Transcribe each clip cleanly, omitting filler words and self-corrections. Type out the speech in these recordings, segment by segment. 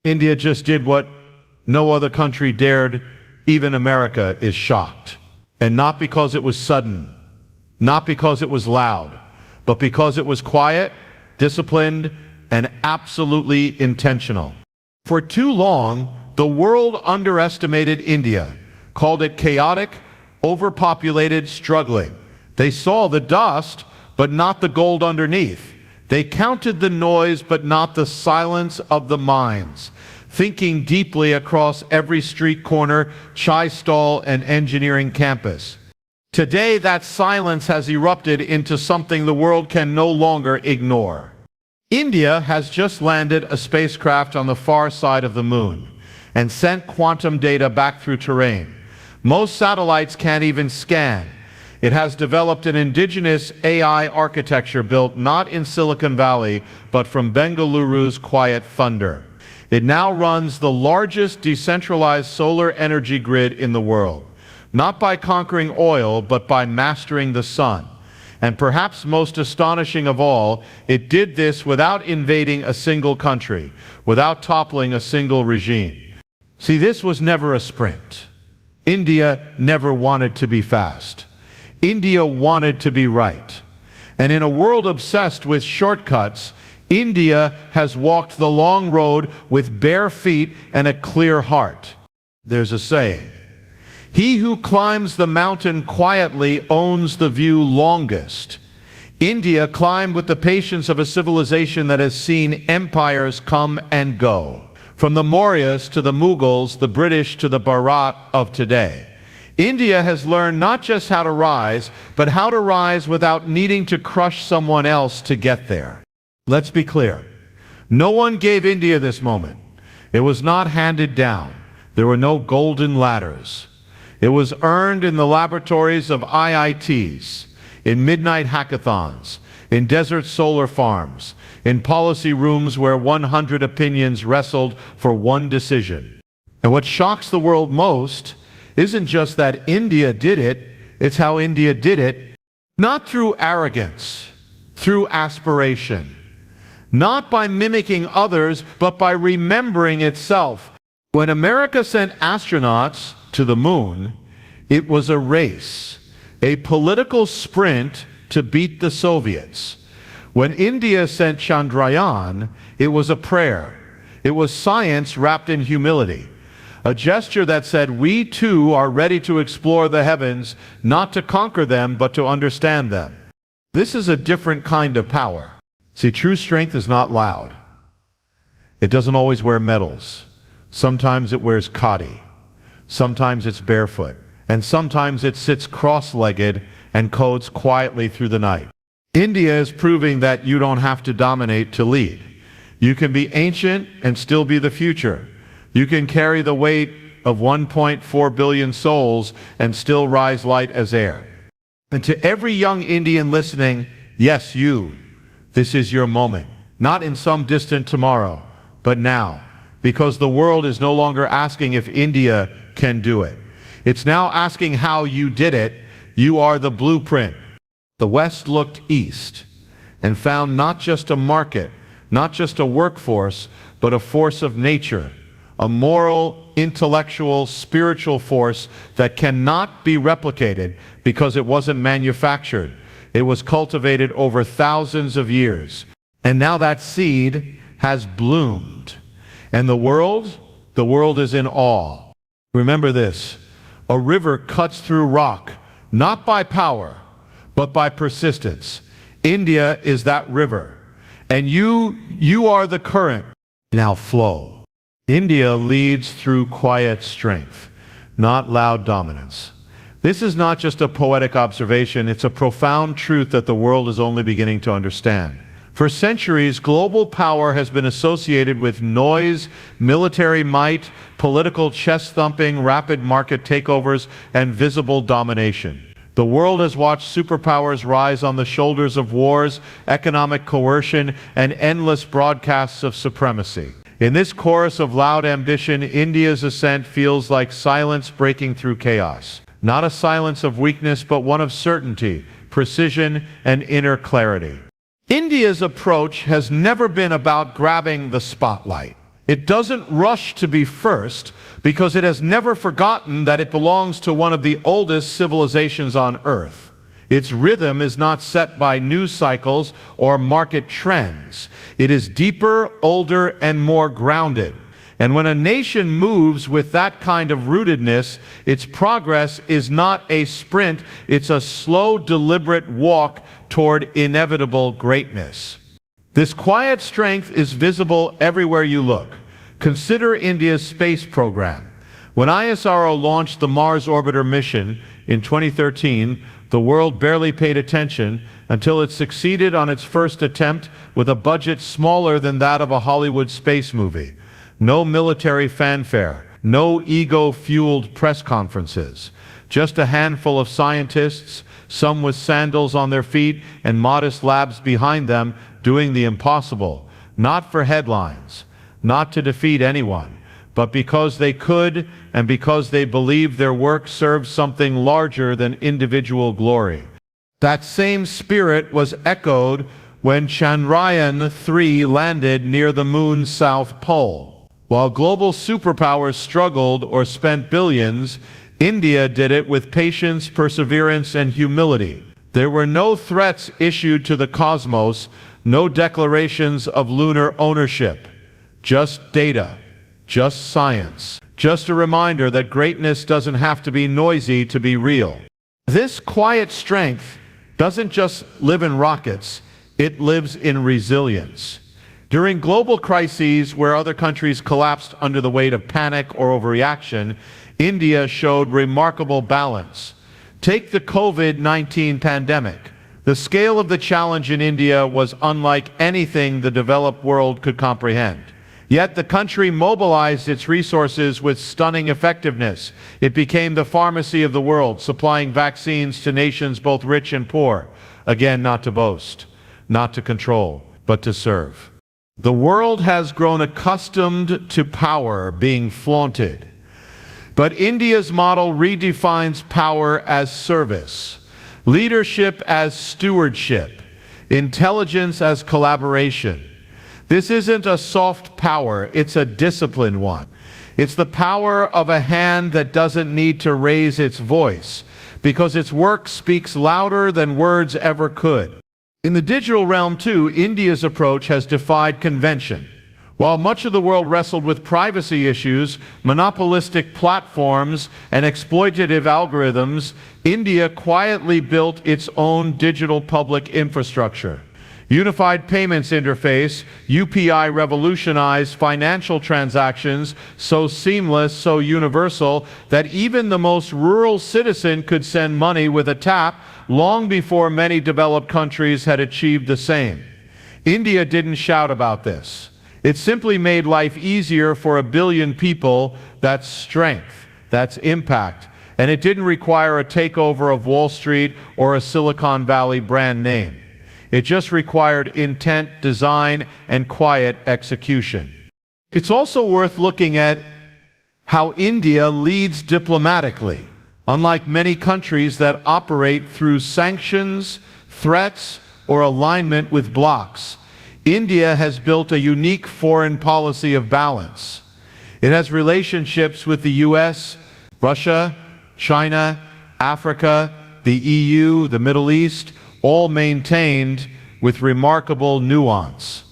India just did what no other country dared. Even America is shocked. And not because it was sudden, not because it was loud, but because it was quiet, disciplined, and absolutely intentional. For too long, the world underestimated India, called it chaotic, overpopulated, struggling. They saw the dust, but not the gold underneath. They counted the noise, but not the silence of the minds, thinking deeply across every street corner, chai stall, and engineering campus. Today, that silence has erupted into something the world can no longer ignore. India has just landed a spacecraft on the far side of the moon and sent quantum data back through terrain most satellites can't even scan. It has developed an indigenous AI architecture built not in Silicon Valley, but from Bengaluru's quiet thunder. It now runs the largest decentralized solar energy grid in the world, not by conquering oil, but by mastering the sun. And perhaps most astonishing of all, it did this without invading a single country, without toppling a single regime. See, this was never a sprint. India never wanted to be fast. India wanted to be right. And in a world obsessed with shortcuts, India has walked the long road with bare feet and a clear heart. There's a saying, "He who climbs the mountain quietly owns the view longest." India climbed with the patience of a civilization that has seen empires come and go. From the Mauryas to the Mughals, the British to the Bharat of today. India has learned not just how to rise, but how to rise without needing to crush someone else to get there. Let's be clear. No one gave India this moment. It was not handed down. There were no golden ladders. It was earned in the laboratories of IITs, in midnight hackathons, in desert solar farms, in policy rooms where 100 opinions wrestled for one decision. And what shocks the world most isn't just that India did it, it's how India did it, not through arrogance, through aspiration. Not by mimicking others, but by remembering itself. When America sent astronauts to the moon, it was a race, a political sprint to beat the Soviets. When India sent Chandrayaan, it was a prayer. It was science wrapped in humility. A gesture that said, we too are ready to explore the heavens, not to conquer them, but to understand them. This is a different kind of power. See, true strength is not loud. It doesn't always wear medals. Sometimes it wears khadi. Sometimes it's barefoot. And sometimes it sits cross-legged and codes quietly through the night. India is proving that you don't have to dominate to lead. You can be ancient and still be the future. You can carry the weight of 1.4 billion souls and still rise light as air. And to every young Indian listening, yes, you, this is your moment. Not in some distant tomorrow, but now. Because the world is no longer asking if India can do it. It's now asking how you did it. You are the blueprint. The West looked east and found not just a market, not just a workforce, but a force of nature, a moral, intellectual, spiritual force that cannot be replicated because it wasn't manufactured. It was cultivated over thousands of years. And now that seed has bloomed. And the world is in awe. Remember this, a river cuts through rock, not by power, but by persistence. India is that river. And you are the current. Now flow. India leads through quiet strength, not loud dominance. This is not just a poetic observation, it's a profound truth that the world is only beginning to understand. For centuries, global power has been associated with noise, military might, political chest-thumping, rapid market takeovers, and visible domination. The world has watched superpowers rise on the shoulders of wars, economic coercion, and endless broadcasts of supremacy. In this chorus of loud ambition, India's ascent feels like silence breaking through chaos. Not a silence of weakness, but one of certainty, precision, and inner clarity. India's approach has never been about grabbing the spotlight. It doesn't rush to be first because it has never forgotten that it belongs to one of the oldest civilizations on Earth. Its rhythm is not set by news cycles or market trends. It is deeper, older, and more grounded. And when a nation moves with that kind of rootedness, its progress is not a sprint, it's a slow, deliberate walk toward inevitable greatness. This quiet strength is visible everywhere you look. Consider India's space program. When ISRO launched the Mars Orbiter mission in 2013, the world barely paid attention until it succeeded on its first attempt with a budget smaller than that of a Hollywood space movie. No military fanfare, no ego-fueled press conferences. Just a handful of scientists, some with sandals on their feet and modest labs behind them, doing the impossible, not for headlines, not to defeat anyone, but because they could and because they believed their work served something larger than individual glory. That same spirit was echoed when Chandrayaan-3 landed near the moon's south pole. While global superpowers struggled or spent billions, India did it with patience, perseverance, and humility. There were no threats issued to the cosmos, no declarations of lunar ownership. Just data, just science, just a reminder that greatness doesn't have to be noisy to be real. This quiet strength doesn't just live in rockets, it lives in resilience. During global crises where other countries collapsed under the weight of panic or overreaction, India showed remarkable balance. Take the COVID-19 pandemic. The scale of the challenge in India was unlike anything the developed world could comprehend. Yet the country mobilized its resources with stunning effectiveness. It became the pharmacy of the world, supplying vaccines to nations both rich and poor. Again, not to boast, not to control, but to serve. The world has grown accustomed to power being flaunted. But India's model redefines power as service, leadership as stewardship, intelligence as collaboration. This isn't a soft power, it's a disciplined one. It's the power of a hand that doesn't need to raise its voice, because its work speaks louder than words ever could. In the digital realm, too, India's approach has defied convention. While much of the world wrestled with privacy issues, monopolistic platforms, and exploitative algorithms, India quietly built its own digital public infrastructure. Unified Payments Interface, UPI, revolutionized financial transactions so seamless, so universal, that even the most rural citizen could send money with a tap long before many developed countries had achieved the same. India didn't shout about this. It simply made life easier for 1 billion people. That's strength, that's impact, and it didn't require a takeover of Wall Street or a Silicon Valley brand name. It just required intent, design, and quiet execution. It's also worth looking at how India leads diplomatically. Unlike many countries that operate through sanctions, threats, or alignment with blocs, India has built a unique foreign policy of balance. It has relationships with the US, Russia, China, Africa, the EU, the Middle East, all maintained with remarkable nuance.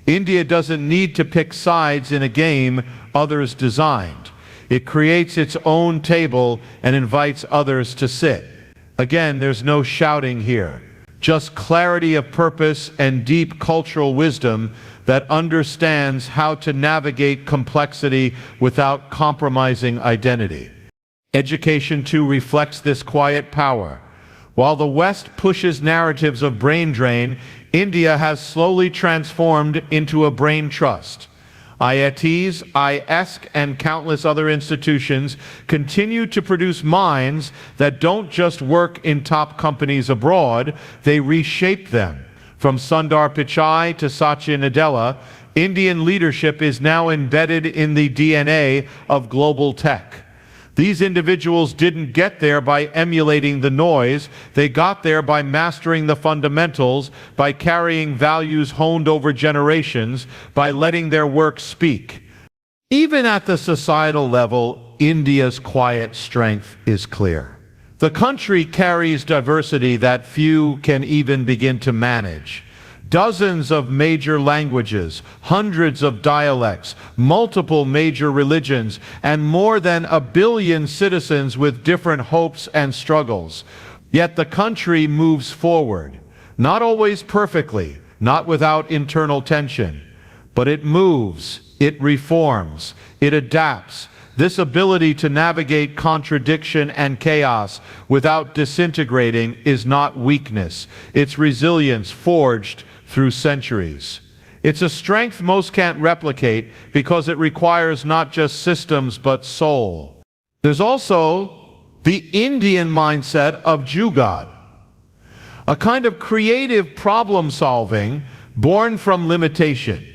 India doesn't need to pick sides in a game others designed. It creates its own table and invites others to sit. Again, there's no shouting here, just clarity of purpose and deep cultural wisdom that understands how to navigate complexity without compromising identity. Education, too, reflects this quiet power. While the West pushes narratives of brain drain, India has slowly transformed into a brain trust. IITs, IESC, and countless other institutions continue to produce minds that don't just work in top companies abroad, they reshape them. From Sundar Pichai to Satya Nadella, Indian leadership is now embedded in the DNA of global tech. These individuals didn't get there by emulating the noise. They got there by mastering the fundamentals, by carrying values honed over generations, by letting their work speak. Even at the societal level, India's quiet strength is clear. The country carries diversity that few can even begin to manage. Dozens of major languages, hundreds of dialects, multiple major religions, and more than 1 billion citizens with different hopes and struggles. Yet the country moves forward, not always perfectly, not without internal tension, but it moves, it reforms, it adapts. This ability to navigate contradiction and chaos without disintegrating is not weakness. It's resilience forged through centuries. It's a strength most can't replicate because it requires not just systems but soul. There's also the Indian mindset of Jugaad, a kind of creative problem solving born from limitation.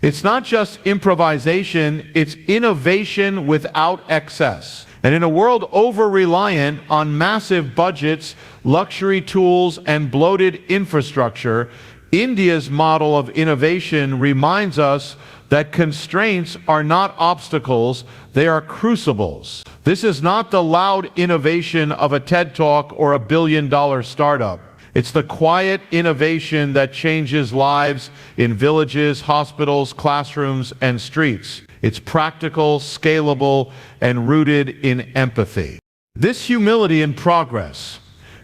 It's not just improvisation, it's innovation without excess. And in a world over-reliant on massive budgets, luxury tools, and bloated infrastructure, India's model of innovation reminds us that constraints are not obstacles, they are crucibles. This is not the loud innovation of a TED Talk or a billion-dollar startup. It's the quiet innovation that changes lives in villages, hospitals, classrooms, and streets. It's practical, scalable, and rooted in empathy. This humility in progress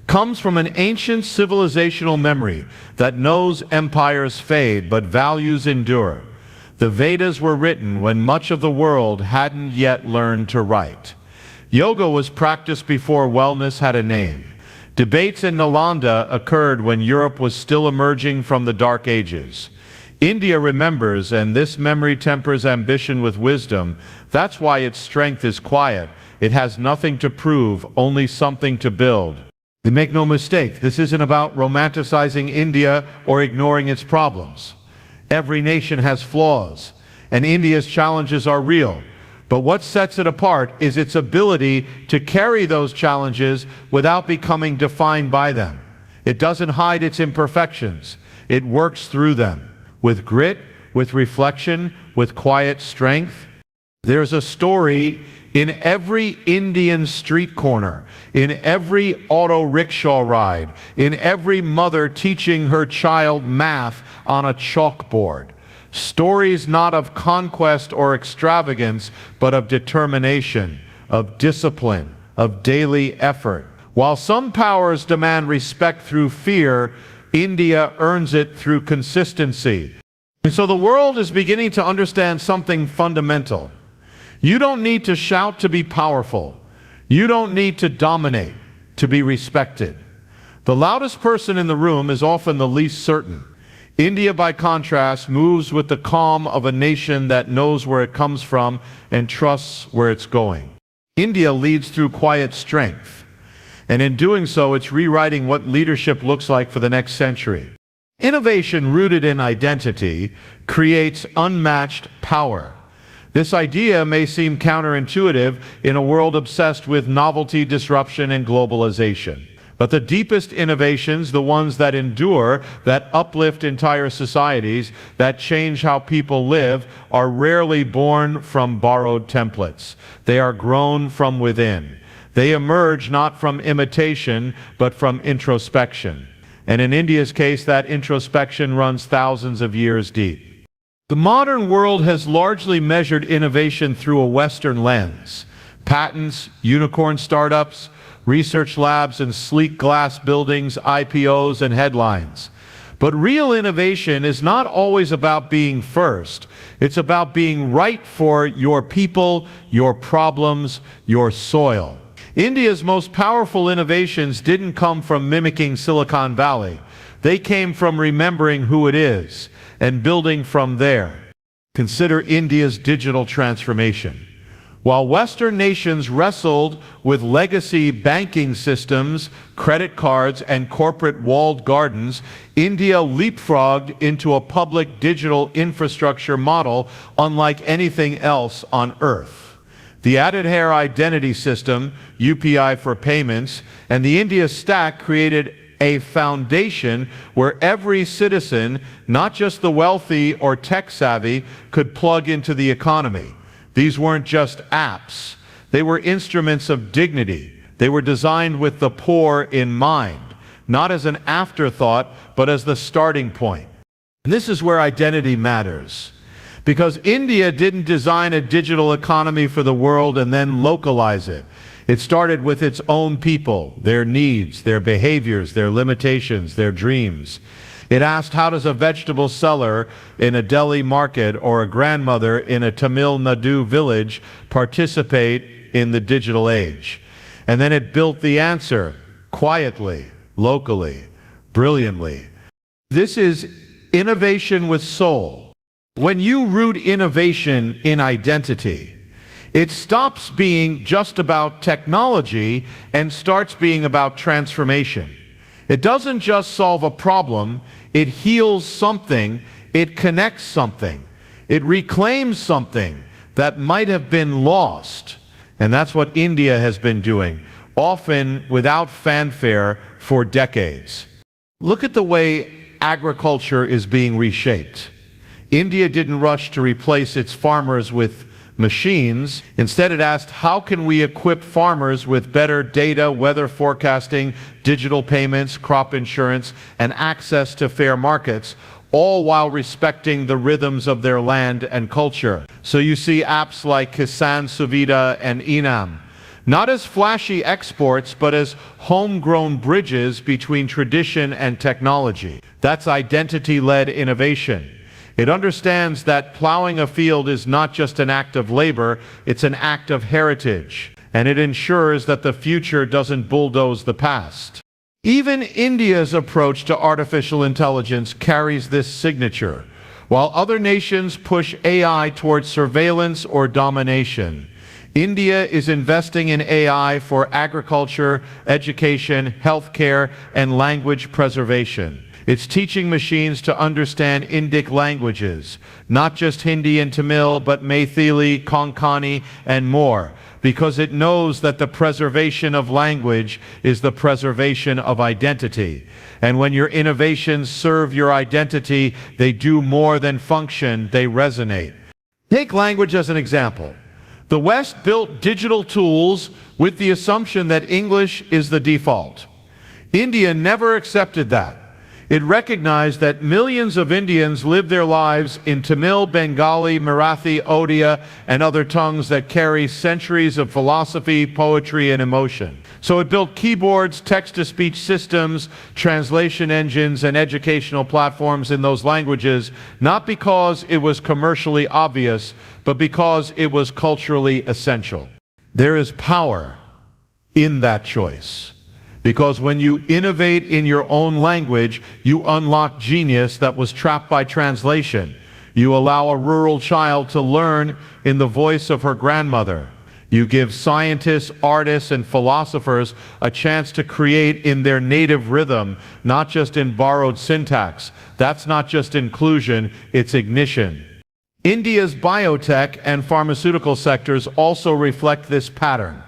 comes from an ancient civilizational memory that knows empires fade but values endure. The Vedas were written when much of the world hadn't yet learned to write. Yoga was practiced before wellness had a name. Debates in Nalanda occurred when Europe was still emerging from the Dark Ages. India remembers, and this memory tempers ambition with wisdom. That's why its strength is quiet. It has nothing to prove, only something to build. Make no mistake, this isn't about romanticizing India or ignoring its problems. Every nation has flaws, and India's challenges are real. But what sets it apart is its ability to carry those challenges without becoming defined by them. It doesn't hide its imperfections. It works through them. With grit, with reflection, with quiet strength. There's a story in every Indian street corner, in every auto rickshaw ride, in every mother teaching her child math on a chalkboard. Stories not of conquest or extravagance, but of determination, of discipline, of daily effort. While some powers demand respect through fear, India earns it through consistency. And so the world is beginning to understand something fundamental. You don't need to shout to be powerful. You don't need to dominate to be respected. The loudest person in the room is often the least certain. India, by contrast, moves with the calm of a nation that knows where it comes from and trusts where it's going. India leads through quiet strength, and in doing so, it's rewriting what leadership looks like for the next century. Innovation rooted in identity creates unmatched power. This idea may seem counterintuitive in a world obsessed with novelty, disruption, and globalization. But the deepest innovations, the ones that endure, that uplift entire societies, that change how people live, are rarely born from borrowed templates. They are grown from within. They emerge not from imitation, but from introspection. And in India's case, that introspection runs thousands of years deep. The modern world has largely measured innovation through a Western lens. Patents, unicorn startups, research labs and sleek glass buildings, IPOs and headlines. But real innovation is not always about being first. It's about being right for your people, your problems, your soil. India's most powerful innovations didn't come from mimicking Silicon Valley. They came from remembering who it is and building from there. Consider India's digital transformation. While Western nations wrestled with legacy banking systems, credit cards, and corporate walled gardens, India leapfrogged into a public digital infrastructure model unlike anything else on Earth. The added hair identity system, UPI for payments, and the India Stack created a foundation where every citizen, not just the wealthy or tech-savvy, could plug into the economy. These weren't just apps. They were instruments of dignity. They were designed with the poor in mind, not as an afterthought, but as the starting point. And this is where identity matters. Because India didn't design a digital economy for the world and then localize it. It started with its own people, their needs, their behaviors, their limitations, their dreams. It asked, how does a vegetable seller in a Delhi market or a grandmother in a Tamil Nadu village participate in the digital age? And then it built the answer, quietly, locally, brilliantly. This is innovation with soul. When you root innovation in identity, it stops being just about technology and starts being about transformation. It doesn't just solve a problem, it heals something, it connects something, it reclaims something that might have been lost. And that's what India has been doing, often without fanfare for decades. Look at the way agriculture is being reshaped. India didn't rush to replace its farmers with machines. Instead, it asked, how can we equip farmers with better data, weather forecasting, digital payments, crop insurance, and access to fair markets, all while respecting the rhythms of their land and culture. So you see apps like Kisan Suvidha and Enam, not as flashy exports, but as homegrown bridges between tradition and technology. That's identity-led innovation. It understands that plowing a field is not just an act of labor, it's an act of heritage, and it ensures that the future doesn't bulldoze the past. Even India's approach to artificial intelligence carries this signature. While other nations push AI towards surveillance or domination, India is investing in AI for agriculture, education, healthcare, and language preservation. It's teaching machines to understand Indic languages, not just Hindi and Tamil, but Maithili, Konkani, and more, because it knows that the preservation of language is the preservation of identity. And when your innovations serve your identity, they do more than function, they resonate. Take language as an example. The West built digital tools with the assumption that English is the default. India never accepted that. It recognized that millions of Indians live their lives in Tamil, Bengali, Marathi, Odia, and other tongues that carry centuries of philosophy, poetry, and emotion. So it built keyboards, text-to-speech systems, translation engines, and educational platforms in those languages, not because it was commercially obvious, but because it was culturally essential. There is power in that choice. Because when you innovate in your own language, you unlock genius that was trapped by translation. You allow a rural child to learn in the voice of her grandmother. You give scientists, artists, and philosophers a chance to create in their native rhythm, not just in borrowed syntax. That's not just inclusion, it's ignition. India's biotech and pharmaceutical sectors also reflect this pattern.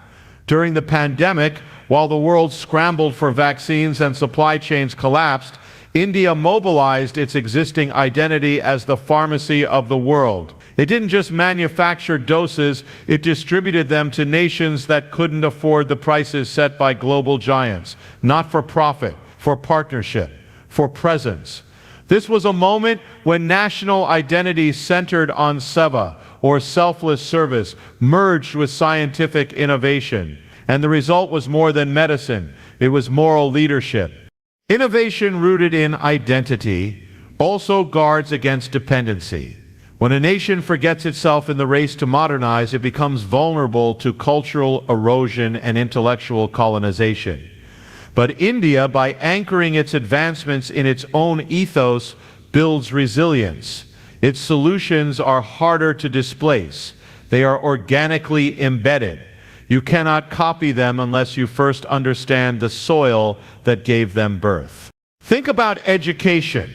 During the pandemic, while the world scrambled for vaccines and supply chains collapsed, India mobilized its existing identity as the pharmacy of the world. It didn't just manufacture doses, it distributed them to nations that couldn't afford the prices set by global giants. Not for profit, for partnership, for presence. This was a moment when national identity centered on seva, or selfless service, merged with scientific innovation. And the result was more than medicine, it was moral leadership. Innovation rooted in identity also guards against dependency. When a nation forgets itself in the race to modernize, it becomes vulnerable to cultural erosion and intellectual colonization. But India, by anchoring its advancements in its own ethos, builds resilience. Its solutions are harder to displace. They are organically embedded. You cannot copy them unless you first understand the soil that gave them birth. Think about education.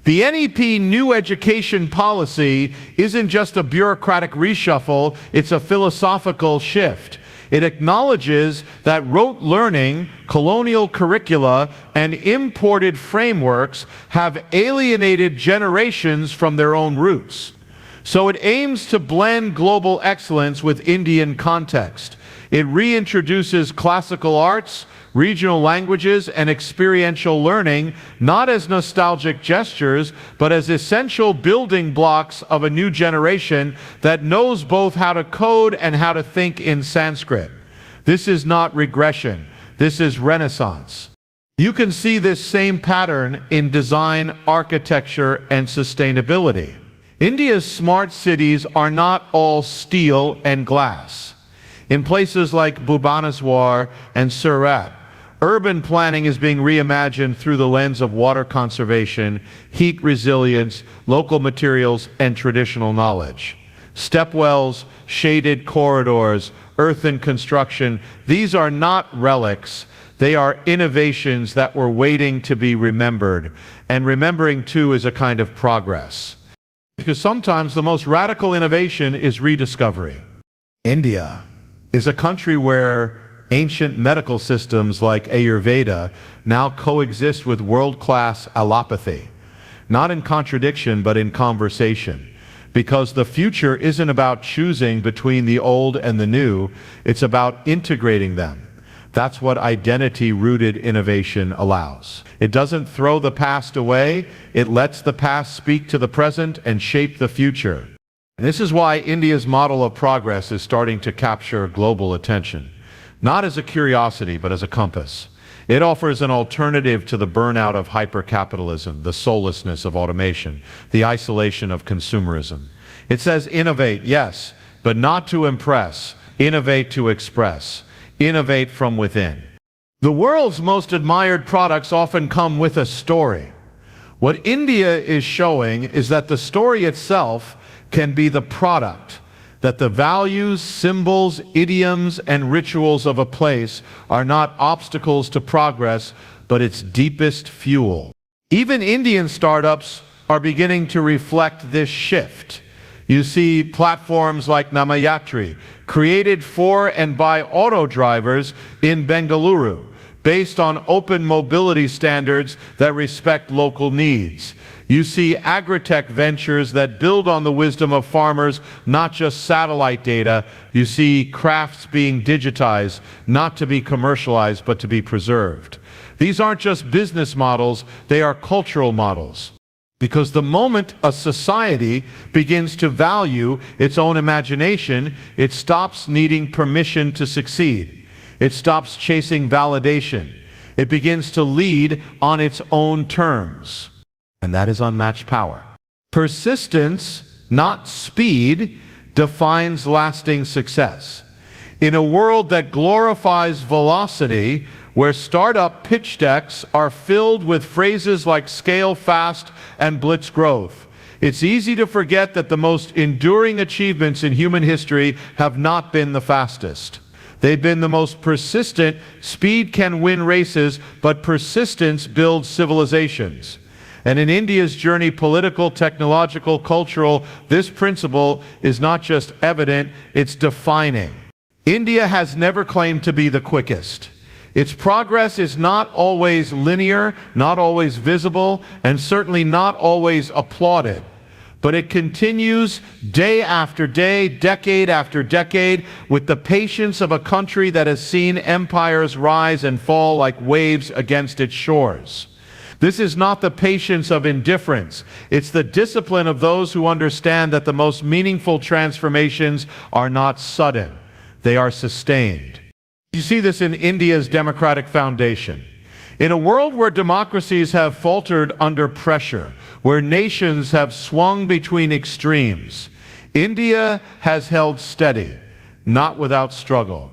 The NEP New Education Policy isn't just a bureaucratic reshuffle, it's a philosophical shift. It acknowledges that rote learning, colonial curricula, and imported frameworks have alienated generations from their own roots. So it aims to blend global excellence with Indian context. It reintroduces classical arts, regional languages, and experiential learning, not as nostalgic gestures, but as essential building blocks of a new generation that knows both how to code and how to think in Sanskrit. This is not regression. This is renaissance. You can see this same pattern in design, architecture, and sustainability. India's smart cities are not all steel and glass. In places like Bhubaneswar and Surat, urban planning is being reimagined through the lens of water conservation, heat resilience, local materials, and traditional knowledge. Stepwells, shaded corridors, earthen construction, these are not relics. They are innovations that were waiting to be remembered. And remembering, too, is a kind of progress. Because sometimes the most radical innovation is rediscovery. India is a country where ancient medical systems like Ayurveda now coexist with world-class allopathy. Not in contradiction, but in conversation. Because the future isn't about choosing between the old and the new, it's about integrating them. That's what identity-rooted innovation allows. It doesn't throw the past away, it lets the past speak to the present and shape the future. And this is why India's model of progress is starting to capture global attention. Not as a curiosity, but as a compass. It offers an alternative to the burnout of hypercapitalism, the soullessness of automation, the isolation of consumerism. It says innovate, yes, but not to impress. Innovate to express. Innovate from within. The world's most admired products often come with a story. What India is showing is that the story itself can be the product, that the values, symbols, idioms, and rituals of a place are not obstacles to progress, but its deepest fuel. Even Indian startups are beginning to reflect this shift. You see platforms like Namayatri, created for and by auto drivers in Bengaluru, based on open mobility standards that respect local needs. You see agritech ventures that build on the wisdom of farmers, not just satellite data. You see crafts being digitized, not to be commercialized, but to be preserved. These aren't just business models, they are cultural models. Because the moment a society begins to value its own imagination, it stops needing permission to succeed. It stops chasing validation. It begins to lead on its own terms. And that is unmatched power. Persistence, not speed, defines lasting success. In a world that glorifies velocity, where startup pitch decks are filled with phrases like scale fast and blitz growth, it's easy to forget that the most enduring achievements in human history have not been the fastest. They've been the most persistent. Speed can win races, but persistence builds civilizations. And in India's journey, political, technological, cultural, this principle is not just evident, it's defining. India has never claimed to be the quickest. Its progress is not always linear, not always visible, and certainly not always applauded. But it continues day after day, decade after decade, with the patience of a country that has seen empires rise and fall like waves against its shores. This is not the patience of indifference. It's the discipline of those who understand that the most meaningful transformations are not sudden. They are sustained. You see this in India's democratic foundation. In a world where democracies have faltered under pressure, where nations have swung between extremes, India has held steady, not without struggle,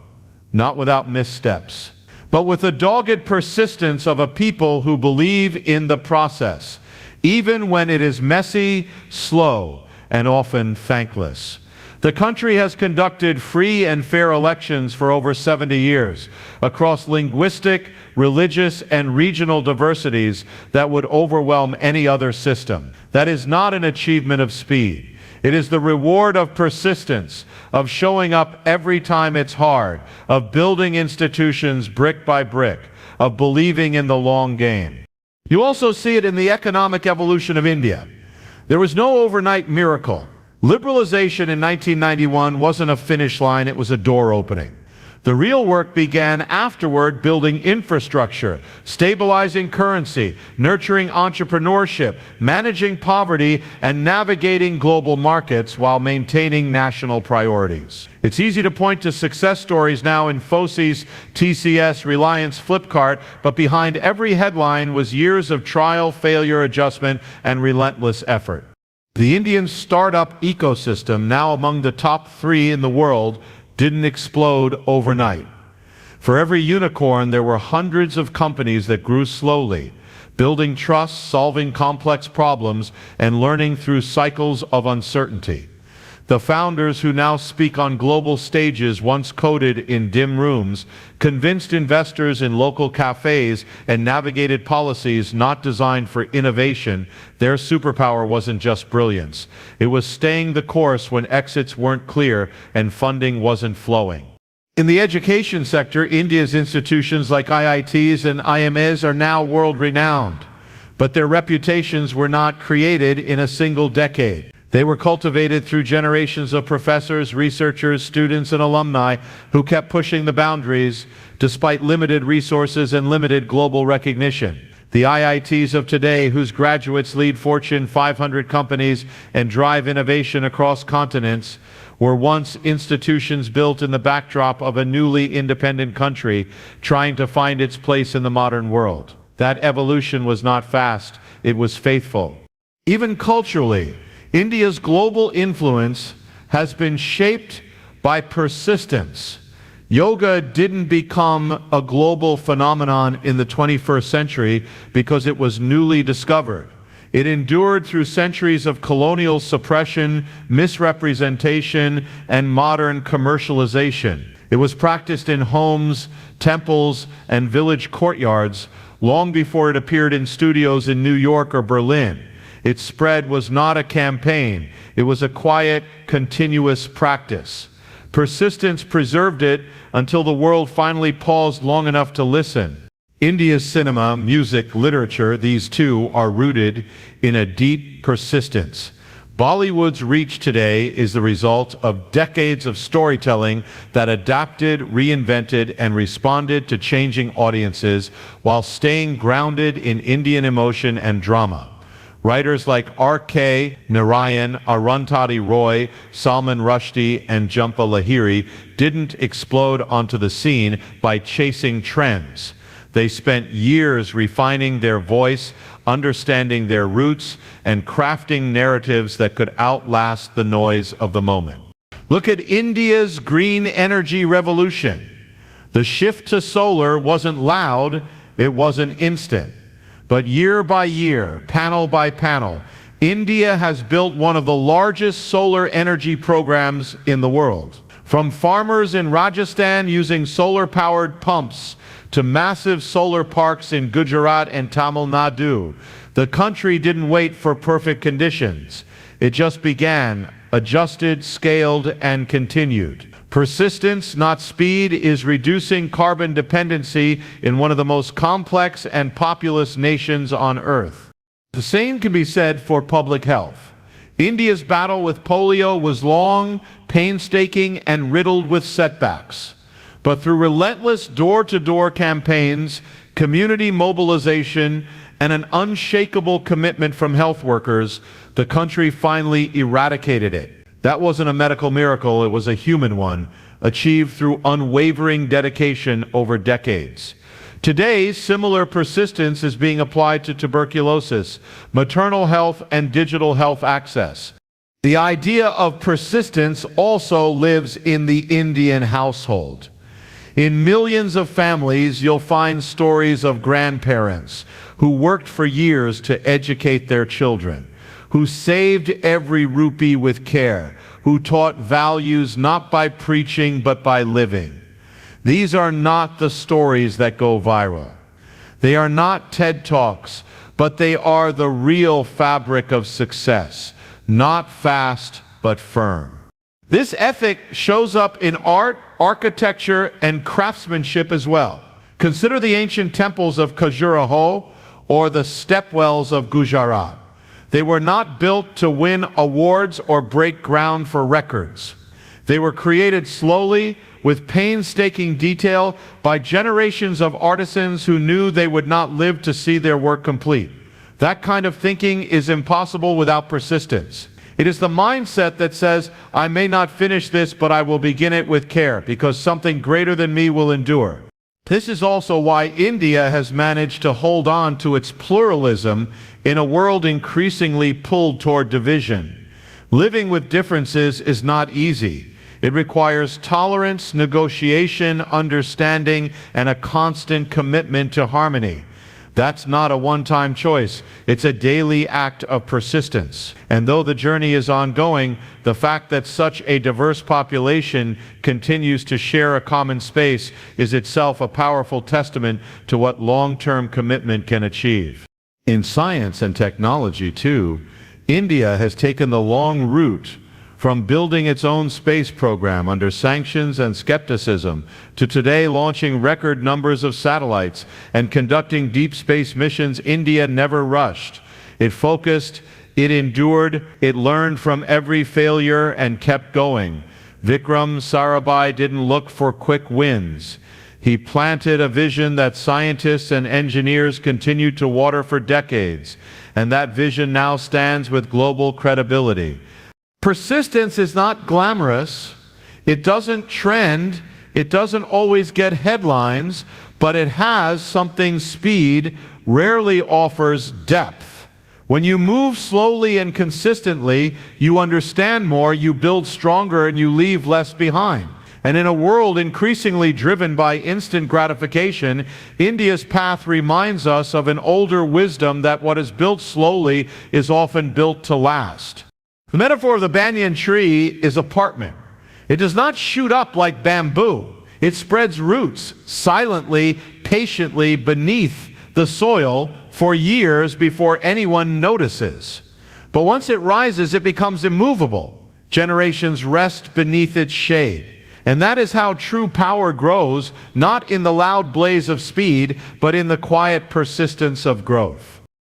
not without missteps, but with the dogged persistence of a people who believe in the process, even when it is messy, slow, and often thankless. The country has conducted free and fair elections for over 70 years across linguistic, religious, and regional diversities that would overwhelm any other system. That is not an achievement of speed. It is the reward of persistence, of showing up every time it's hard, of building institutions brick by brick, of believing in the long game. You also see it in the economic evolution of India. There was no overnight miracle. Liberalization in 1991 wasn't a finish line, it was a door opening. The real work began afterward, building infrastructure, stabilizing currency, nurturing entrepreneurship, managing poverty, and navigating global markets while maintaining national priorities. It's easy to point to success stories now in Infosys, TCS, Reliance, Flipkart, but behind every headline was years of trial, failure, adjustment, and relentless effort. The Indian startup ecosystem, now among the top 3 in the world, didn't explode overnight. For every unicorn, there were hundreds of companies that grew slowly, building trust, solving complex problems, and learning through cycles of uncertainty. The founders who now speak on global stages once coded in dim rooms, convinced investors in local cafes, and navigated policies not designed for innovation. Their superpower wasn't just brilliance. It was staying the course when exits weren't clear and funding wasn't flowing. In the education sector, India's institutions like IITs and IMAs are now world-renowned, but their reputations were not created in a single decade. They were cultivated through generations of professors, researchers, students, and alumni who kept pushing the boundaries despite limited resources and limited global recognition. The IITs of today, whose graduates lead Fortune 500 companies and drive innovation across continents, were once institutions built in the backdrop of a newly independent country trying to find its place in the modern world. That evolution was not fast, it was faithful. Even culturally, India's global influence has been shaped by persistence. Yoga didn't become a global phenomenon in the 21st century because it was newly discovered. It endured through centuries of colonial suppression, misrepresentation, and modern commercialization. It was practiced in homes, temples, and village courtyards long before it appeared in studios in New York or Berlin. Its spread was not a campaign. It was a quiet, continuous practice. Persistence preserved it until the world finally paused long enough to listen. India's cinema, music, literature, these two are rooted in a deep persistence. Bollywood's reach today is the result of decades of storytelling that adapted, reinvented, and responded to changing audiences while staying grounded in Indian emotion and drama. Writers like R.K. Narayan, Arundhati Roy, Salman Rushdie, and Jhumpa Lahiri didn't explode onto the scene by chasing trends. They spent years refining their voice, understanding their roots, and crafting narratives that could outlast the noise of the moment. Look at India's green energy revolution. The shift to solar wasn't loud, it wasn't instant. But year by year, panel by panel, India has built one of the largest solar energy programs in the world. From farmers in Rajasthan using solar-powered pumps to massive solar parks in Gujarat and Tamil Nadu, the country didn't wait for perfect conditions. It just began, adjusted, scaled, and continued. Persistence, not speed, is reducing carbon dependency in one of the most complex and populous nations on Earth. The same can be said for public health. India's battle with polio was long, painstaking, and riddled with setbacks. But through relentless door-to-door campaigns, community mobilization, and an unshakable commitment from health workers, the country finally eradicated it. That wasn't a medical miracle, it was a human one, achieved through unwavering dedication over decades. Today, similar persistence is being applied to tuberculosis, maternal health, and digital health access. The idea of persistence also lives in the Indian household. In millions of families, you'll find stories of grandparents who worked for years to educate their children, who saved every rupee with care, who taught values not by preaching but by living. These are not the stories that go viral. They are not TED Talks, but they are the real fabric of success, not fast but firm. This ethic shows up in art, architecture, and craftsmanship as well. Consider the ancient temples of Khajuraho or the stepwells of Gujarat. They were not built to win awards or break ground for records. They were created slowly, with painstaking detail, by generations of artisans who knew they would not live to see their work complete. That kind of thinking is impossible without persistence. It is the mindset that says, I may not finish this, but I will begin it with care, because something greater than me will endure. This is also why India has managed to hold on to its pluralism in a world increasingly pulled toward division. Living with differences is not easy. It requires tolerance, negotiation, understanding, and a constant commitment to harmony. That's not a one-time choice. It's a daily act of persistence. And though the journey is ongoing, the fact that such a diverse population continues to share a common space is itself a powerful testament to what long-term commitment can achieve. In science and technology, too, India has taken the long route from building its own space program under sanctions and skepticism to today launching record numbers of satellites and conducting deep space missions. India never rushed. It focused, it endured, it learned from every failure and kept going. Vikram Sarabhai didn't look for quick wins. He planted a vision that scientists and engineers continued to water for decades, and that vision now stands with global credibility. Persistence is not glamorous. It doesn't trend. It doesn't always get headlines, but it has something speed rarely offers: depth. When you move slowly and consistently, you understand more, you build stronger, and you leave less behind. And in a world increasingly driven by instant gratification, India's path reminds us of an older wisdom that what is built slowly is often built to last. The metaphor of the banyan tree is apartment. It does not shoot up like bamboo. It spreads roots silently, patiently beneath the soil for years before anyone notices. But once it rises, it becomes immovable. Generations rest beneath its shade. And that is how true power grows, not in the loud blaze of speed, but in the quiet persistence of growth.